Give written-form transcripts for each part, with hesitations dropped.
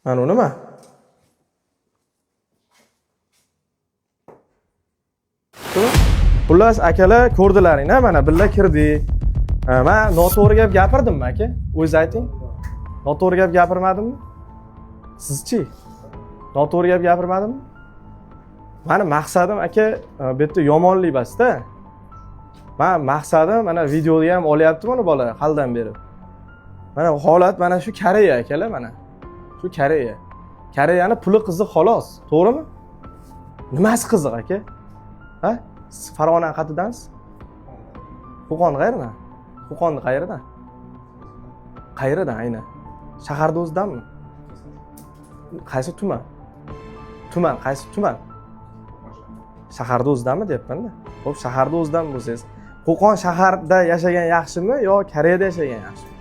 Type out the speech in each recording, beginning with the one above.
Mana nima? Xullas akalar ko'rdilaring-a, mana billa kirdik. Men noto'g'ri gap gapirdimmi aka? O'zingiz ayting. Noto'g'ri gap gapirmadimmi? Sizchi? Noto'g'ri gap gapirmadimmi? Mani maqsadim aka bu yerda yomonlik emas-da. Men maqsadim mana videoni ham olyapti mana bola haldan berib. Mana holat mana shu Koreya akalar mana. Shu Koreya. Koreyani puli qiziq xolos, to'g'rimi? Nimasi qiziq aka? Ha? Siz Farg'ona qatidansiz? Qo'qon qayerdan? Qo'qonni qayerdan? Qayerdan aynan? Shaharda o'zidanmi? Qaysi tuman? Tuman, qaysi tuman? Shaharda o'zidanmi deyapman-da. Xo'p, shaharda o'zidan bo'lsangiz, Qo'qon shaharda yashagan yaxshimi yo Koreyada yashagan yaxshimi?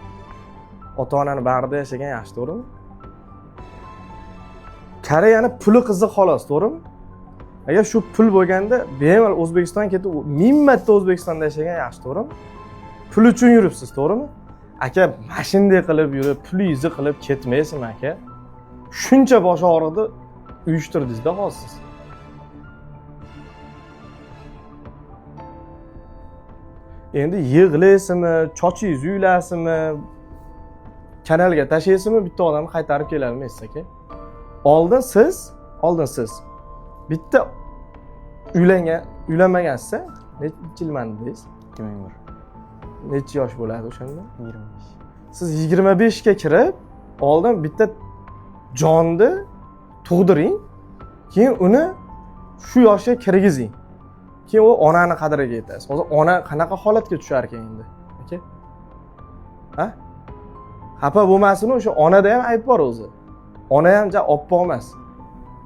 Ota-onani bag'rida yashagan yaxshi, to'g'rimi? Koreyani puli qiziq xolos, to'g'rimi? Agar shu pul bo'lganda, bemalol O'zbekistonga ketib, 1000 marta O'zbekistonda yashagan yaxshi, to'g'rimi? Pul uchun yuribsiz, to'g'rimi? Aka, mashinada qilib yurib, pulingizni qilib ketmaysizmi aka? Shuncha bosh og'riqni uyushtirdingiz-da hozir siz. Endi yig'laysizmi, chochingiz uylasizmi, kanalga tashlaysizmi, bitta odamni qaytarib kela olmaysiz aka. Oldin siz bitta uylanmagansiz, necha yil mandingiz? 2001. Necha yosh bo'ladi o'shanda? 25. Siz 25 ga kirib, oldin bitta jonni tug'diring, keyin uni shu yoshga kirgizing. Keyin u onani qadriga yetasiz. Hozir ona qanaqa holatga tushar ekan endi? Aka? Ha? Xafa bo'lmasin, o'sha onada ham ayb bor o'zi. Ona ham oppoq emas.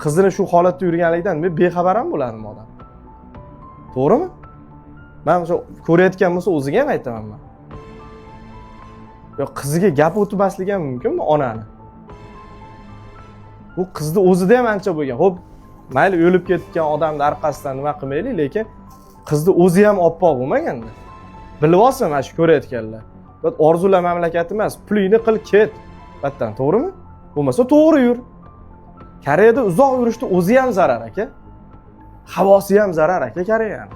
Qizini shu holatda yurganligidan men bexabaram bo'lardim odam. To'g'rimi? Men o'sha ko'rayotgan bo'lsa o'ziga ham aytaman men. Yo qiziga gap o'tmasligi ham mumkinmi onani? Bu qizni o'zida ham ancha bo'lgan. Xo'p, mayli o'lib ketgan odamning orqasidan nima qilmaylik, lekin qizni o'zi ham oppoq bo'lmaganda. Bilib olsin mana shu ko'rayotganlar. Bu orzular mamlakati emas, pulingni qil ket. Battan, to'g'rimi? Bo'lmasa to'g'ri yur. Koreyada uzoq yurishda o'zi ham zarar aka. Havosi ham zarar aka Koreyani.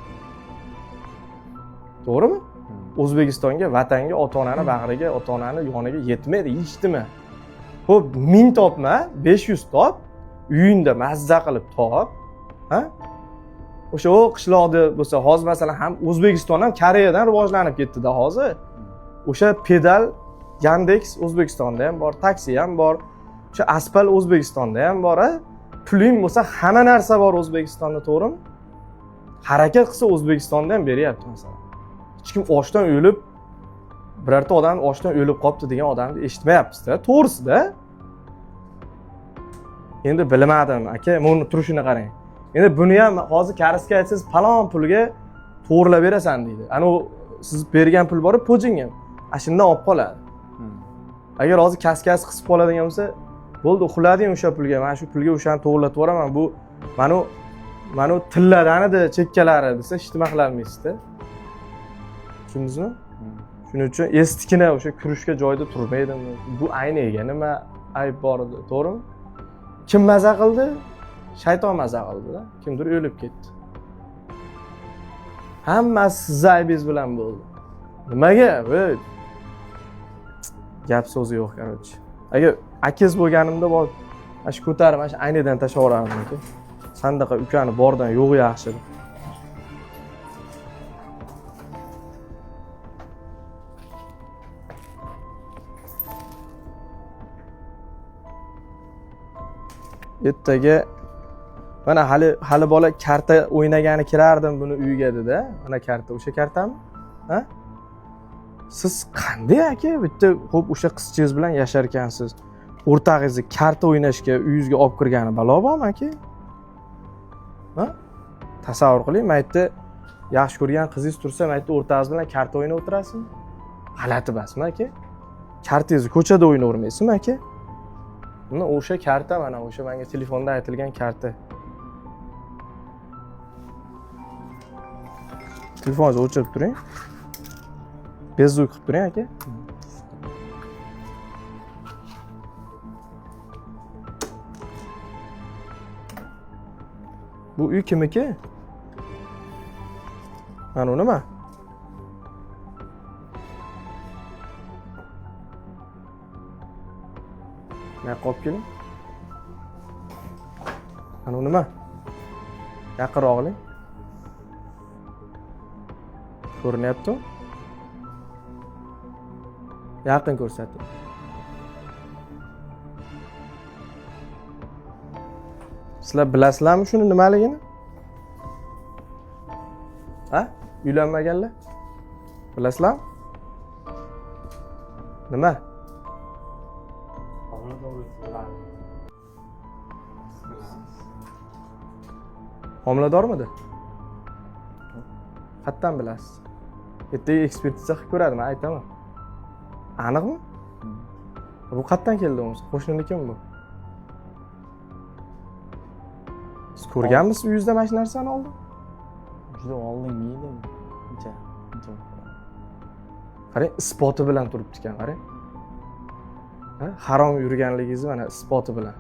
To'g'rimi? O'zbekistonga, vatanga, ota-onani bag'riga, ota-onani yoniga yetmaydi, yechdimi? Xo'p, 1000 topma, 500 top, uyingda mazza qilib top, ha? O'sha qishloqda bo'lsa, hozir masalan ham O'zbekiston ham Koreyadan rivojlanib ketdi-da hozir. O'sha pedal Yandex O'zbekistonda ham bor, taksi ham bor. O'sha Aspal O'zbekistonda ham bor, ha? Puling bo'lsa, hamma narsa bor O'zbekistonda, to'g'rimi? Harakat qilsa O'zbekistonda ham beryapti masalan. Hech kim ochdan o'lib, birorta odam ochdan o'lib qolibdi degan odamni eshitmayapmiz-da, to'g'risi-da. Endi bilmadim aka, men turishini qarang. Endi buni ham hozir kariska aytsangiz, falon pulga to'g'rilab berasan deydi. Ana u siz bergan pul borib, pojingim. Ashundan olib qoladi. Agar hozir kaskasi qisib qoladigan bo'lsa, bo'ldi, uxlading o'sha pulga. Men shu pulga o'shani to'g'irlatib yuboraman. Bu mana tilladanidir chekkalari desa, hech nima qila olmaysiz-da. Tushundingizmi? Shuning uchun estikina o'sha kurishga joyda turmaydimi? Bu ayniga nima ayb bor edi, to'g'rimi? Kim maza qildi? Shayton maza qildi-da. Kimdir o'lib ketdi. Hammasi siz aybingiz bilan bo'ldi. Nimaga? Gap so'zi yo'q, qarochi. Agar akangiz bo'lganimda bor, mana shu ko'tarib, mana shu aynadan tashlab yuborardim aka. Sandaqa ukani bordan yo'g'i yaxshi. Ertaga mana hali bola karta o'ynagani kirardim buni uyiga dedi-da. Mana karta, o'sha kartami? Ha? Siz qanday aka? Bitta xo'p o'sha qizchingiz bilan yashar ekansiz. O'rtag'ingizni karta o'ynashga uyingizga olib kirgani balo bormi aka? Ha? Tasavvur qiling, maytda yaxshi ko'rgan qizingiz tursa, maytda o'rtag'ingiz bilan karta o'ynab o'tirasizmi? G'alati emasmi aka? Kartangizni ko'chada o'ynayvermaysizmi aka? Mana o'sha karta, mana o'sha menga telefonda aytilgan karta. Telefoningizni o'chirib turing. Bezuk qilib turing aka. Bu uy kimniki? Mana u nima? Mana qo'yib keling. Mana u nima? Yaqinroq oling. Ko'rinyapti? Yaqin ko'rsating. Sizlar bilasizlarmi shuni nimaligini? Ha? Uylanmaganlar? Bilasizlarmi? Nima? Homiladormidi? Qayerdan bilasiz? Ertaga ekspertiza qilib ko'radi, men aytaman. Aniqmi? Bu qayerdan keldi o'zi? Qo'shninikimi bu? Siz ko'rganmisiz uyingizda mana shu narsani oldin? Juda oldin yedim. Uncha. Qarang, isboti bilan turibdi ekan, qarang. Ha? Harom yurganligingizni mana isboti bilan.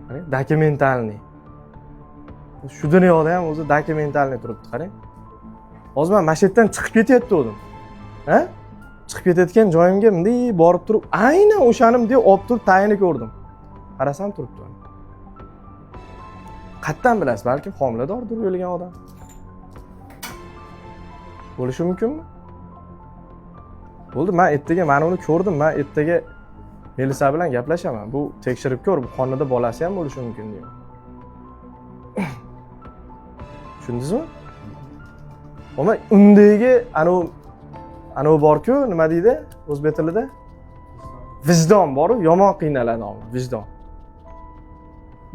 Qarang, dokumentalniy. Shu dunyoda ham o'zi dokumentalniy turibdi, qarang. Hozir men mana shu yerdan chiqib ketayotgandim. Ha? Chiqib ketayotgan joyimga bunday borib turib, aynan o'shanim deb olib turib tayini ko'rdim. Qarasam turibdi. Qayerdan bilasiz? Balki homiladordir o'lgan odam. Bo'lishi mumkinmi? Bo'ldi, men ertaga mana uni ko'rdim. Men ertaga Melisa bilan gaplashaman. Bu tekshirib ko'r, bu qonida bolasi ham bo'lishi mumkin deyman. Tushundingizmi? Ama undagi anavi bor-ku, nima deydi o'zbek tilida? Vijdon bor-ku, yomon qiynaladi odam, vijdon.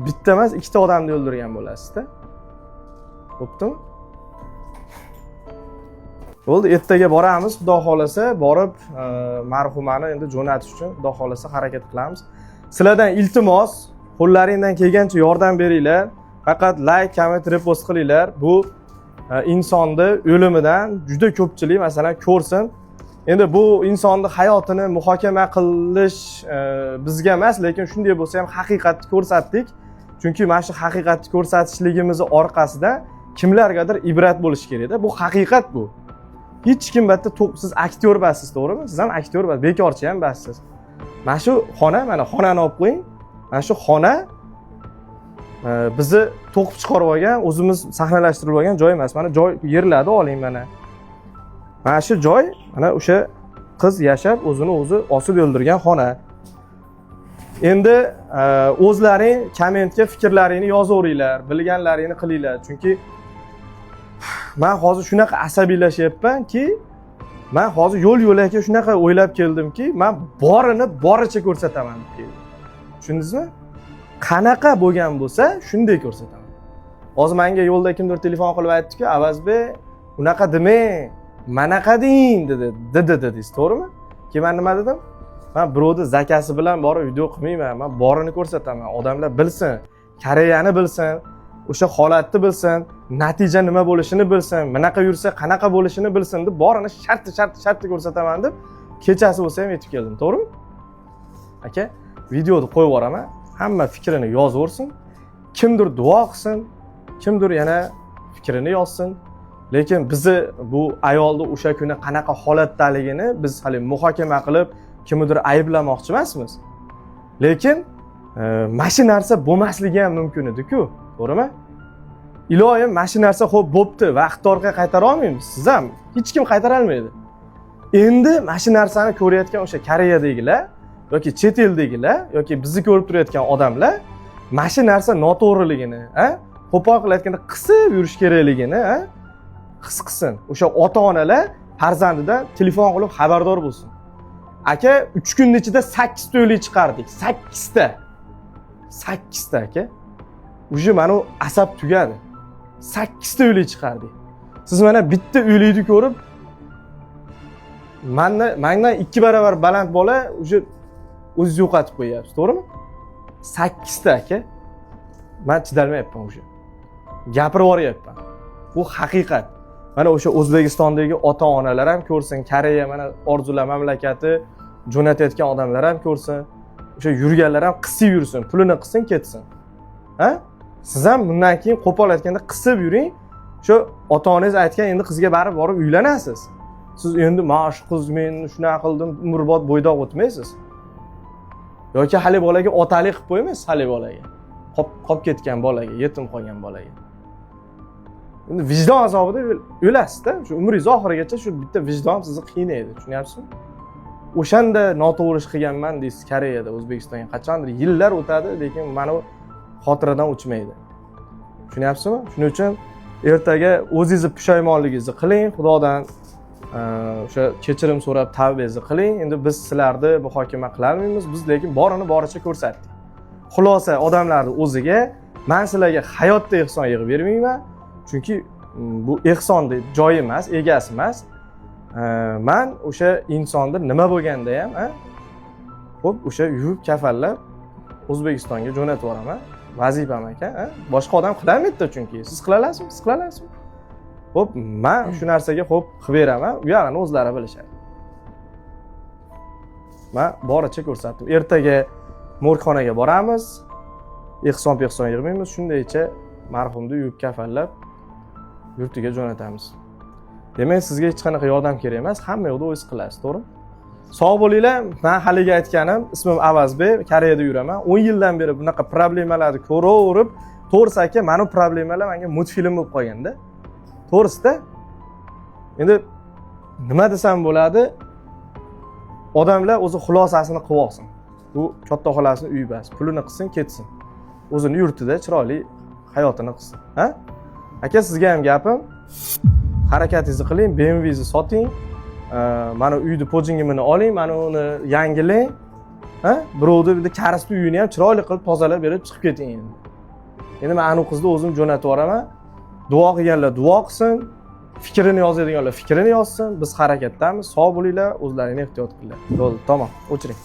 Bitta emas, ikkita odamni o'ldirgan bo'lasiz-da. Bo'ptimi? Bo'ldi, ertaga boramiz, xudo xolasa, borib marhumani endi jo'natish uchun xudo xolasa harakat qilamiz. Sizlardan iltimos, qo'llaringizdan kelgancha yordam beringlar. Faqat like, comment, repost qilinglar. Bu insonni o'limidan juda ko'pchilik masalan ko'rsin. Endi bu insonni hayotini muhokama qilish bizga emas, lekin shunday bo'lsa ham haqiqatni ko'rsatdik. Chunki mana shu haqiqatni ko'rsatishligimiz orqasida kimlargadir ibrat bo'lish kerak-da. Bu haqiqat bu. Hech kim bitta siz aktyor bassiz, to'g'rimi? Siz ham aktyor bassiz, bekorchi ham bassiz. Mana shu xona, mana xonani olib qo'ying. Mana shu xona bizni to'qib chiqarib olgan, o'zimiz sahnalashtirib olgan joy emas. Mana joy yerlarni oling mana. Mana shu joy, mana o'sha qiz yashab, o'zini o'zi osib o'ldirgan xona. Endi o'zlaring kommentga fikrlaringni yozaveringlar, bilganlaringni qilinglar. Chunki men hozir shunaqa asabiylashyapmanki, men hozir yo'l-yo'lakka shunaqa o'ylab keldimki, men borini boricha ko'rsataman deb keldim. Tushundingizmi? Qanaqa bo'lgan bo'lsa, shunday ko'rsataman. Hozir menga yo'lda kimdir telefon qilib aytdi-ku, "Avazbek, unaqa demang, manaqa deng" dedi. Dedingiz, to'g'rimi? Keyin men nima dedim? Men birovni zakasi bilan borib video qilmayman. Men borini ko'rsataman. Odamlar bilsin, Koreyani bilsin, o'sha holatni bilsin, natija nima bo'lishini bilsin, manaqa yursa qanaqa bo'lishini bilsin deb borini sharti ko'rsataman deb kechasi bo'lsa ham yetib keldim, to'g'rimi? Aka, videoni qo'yib yuboraman. Hamma fikrini yozaversin. Kimdir duo qilsin, kimdir yana fikrini yozsin. Lekin bizni bu ayolni o'sha kuni qanaqa holatdaligini biz hali muhokama qilib, kimdir ayblamoqchi emasmiz. Lekin mana shu narsa bo'lmasligi ham mumkin edi-ku, to'g'rimi? Iloyim mana shu narsa xo'p bo'pti, vaqt orqaga qaytara olmaymiz. Siz ham hech kim qaytara olmaydi. Endi mana shu narsani ko'rayotgan o'sha Koreyadagilar yoki chet eldagilar yoki bizni ko'rib turayotgan odamlar mana shu narsa noto'g'riligini, qo'pol qilib aytganda qisib yurish kerakligini, his qilsin. O'sha ota-onalar farzandidan telefon qilib xabardor bo'lsin. Aka, 3 kun ichida 8 ta o'lik chiqardik. 8 ta. 8 ta aka. Uje mana u asab tugadi. 8 ta o'lik chiqardik. Siz mana bitta o'likni ko'rib mendan 2 barobar baland bola uje o'zingiz yo'qotib qo'yapsiz, to'g'rimi? 8 ta aka. Men chidalmayapman uje. Gapirib yuboryapman. Bu haqiqat. Mana o'sha O'zbekistondagi ota-onalar ham ko'rsin, Koreya mana orzular mamlakati jo'natayotgan odamlar ham ko'rsin. O'sha yurganlar ham qisi yursin, pulini qilsin, ketsin. Ha? Siz ham bundan keyin qo'pol aytganda qisib yuring. Shu ota-onangiz aytgan endi qizga barib borib uylanasiz. Siz endi "Men shu qiz men shunaqa qildim" umrbod bo'ydoq o'tmaysiz. Yoki hali bolaga otalik qilib qo'ymaysiz hali bolaga. Qolib ketgan bolaga, yetim qolgan bolaga. Endi vijdon azobida o'lasiz-da. Shu umringiz oxirigacha shu bitta vijdon sizni qiynaydi, tushunyapsizmi? O'shanda noto'g'ri ish qilganman deysiz Koreyada, O'zbekistonga qachondir yillar o'tadi, lekin mana bu xotiradan o'chmaydi. Tushunyapsizmi? Shuning uchun ertaga o'zingizni pushaymonligingizni qiling, Xudodan o'sha kechirim so'rab tavbangizni qiling. Endi biz sizlarni muhokama qila olmaymiz, biz lekin borini boricha ko'rsatdik. Xulosa odamlarning o'ziga men sizlarga hayotda ehson yig'ib bermayman. Chunki bu ehsonni joyi emas, egasi emas. Men o'sha insonni nima bo'lganda ham, xo'p, o'sha yuvib kafallab O'zbekistonga jo'natib yuboraman. Vazifam ekan, boshqa odam qilolmaydi chunki. Siz qila olasizmi? Siz qila olasizmi? Xo'p, men shu narsaga xo'p qilib beraman. U yoqni o'zlari bilishadi. Men boricha ko'rsatdim. Ertaga morgxonaga boramiz. Ehson yig'maymiz. Shundaycha marhumni yuvib kafallab yurtiga jo'natamiz. Demak, sizga hech qanaqa yordam kerak emas, hamma yo'qda o'zingiz qilasiz, to'g'rimi? Sog' bo'linglar. Men haliga aytganim, ismim Avazbek, Koreyada yuraman. 10 yildan beri bunaqa problemalarni ko'raverib, to'g'risi aka, mana bu problemalar menga multfilm bo'lib qolganda. To'g'risida. Endi nima desam bo'ladi? Odamlar o'zi xulosasini qilib olsin. Bu katta xolasining uyi bas, pulini qilsin, ketsin. O'zini yurtida chiroyli hayotini qilsin, ha? Aka, sizga ham gapim. Harakatingizni qiling, BMW'ni soting. Mana uyni pojingimini oling, mana uni yangilang. Ha? Birovni bitta karisni uyini ham chiroyli qilib tozalab berib chiqib keting endi. Endi men anu qizni o'zim jo'natib yuboraman. Duo qilganlar duo qilsin, fikrini yozadiganlar fikrini yozsin. Biz harakatdamiz. Sog' bo'linglar, o'zlaringni ehtiyot qilinglar. Bo'ldi, tamom, o'chiring.